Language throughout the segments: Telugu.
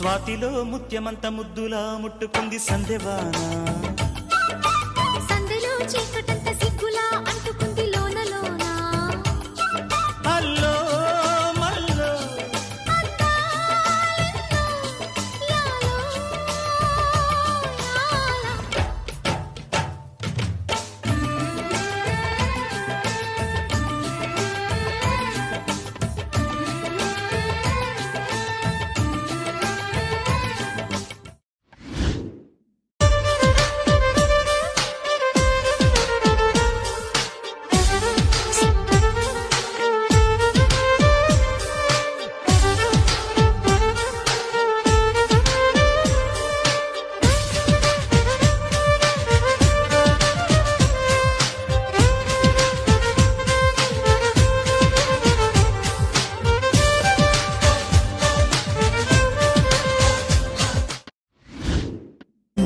స్వాతిలో ముత్యమంత ముద్దులా ముట్టుకుంది సందెవాన, సందెలో చీకటంత సిగ్గులా అంటుకుంది లోన లోన. అల్లో మల్లో అద్దాలెన్నో యాలో యాలా.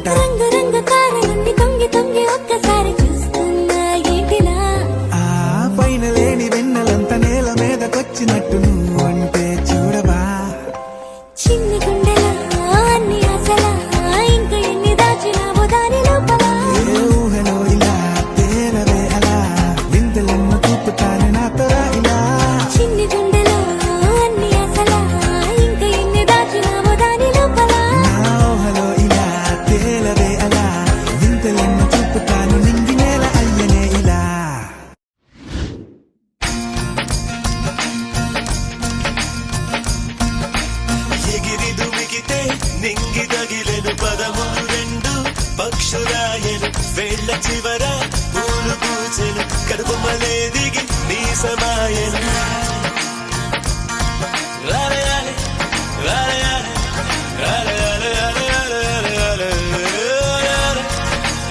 రంగు రంగు కారణాన్ని తొంగి తొంగి ఒక్కసారి చూస్తున్నా ఏంటిలా. ఆ పైన లేని వెన్నెలంత నేల మీదకొచ్చినట్టు నువ్వు అంటే చూడవా. చిన్ని గుండెలా అన్ని ఆశలా ఇంకా ఎన్ని దాచినావో దాని లోపల. ఏ ఊహలో ఇలా తేలవే అలా వింతలెన్నో చూపుతాను నాతో రా ఇలా. చిన్ని గుండెలో అన్ని ఆశలా ఇంకా ఎన్ని దాచినావో దాని లోపల. నా ఊహలో ఇలా తేలవే అలా వింతలెన్నో చూపుతాను నింగి నేల అయ్యనే ఇలా. ఎగిరి దుమికితే నింగి తగిలెను పదములు రెండు పక్షురాయను వేళ్ల చివర పూలు పూచెను కడుపు మలే దిగి నీ సమాయను. రాలయాలే రాలయాలే రాలయాలే రాలయాలే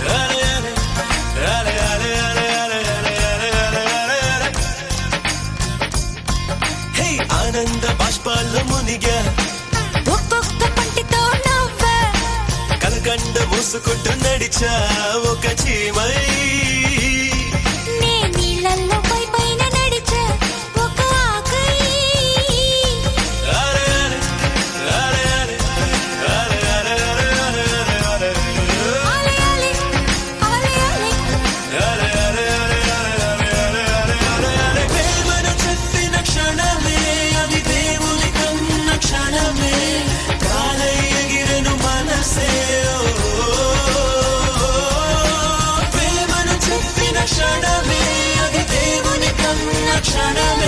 రాలయాలే రాలయాలే రాలయాలే. హే ఆనంద బాష్పాల్లో మునిగా ఒక్కొక్క పంటితో నవ్వే కలకండ మూసుకుంటూ నడిచా ఒక చీమై. నే నీళ్ళల్లో పై పైన నడిచే ఒక ఆకై. రాలయాలే రాలయాలే రాలయాలే రాలయాలే ఆలయాలే ఆలయాలే రాలయాలే. ప్రేమను చెప్పిన క్షణమే అది దేవుని కన్న క్షణమే కాలై ఎగిరెను మనసే. ప్రేమను చెప్పిన క్షణమే అది దేవుని కన్న క్షణమే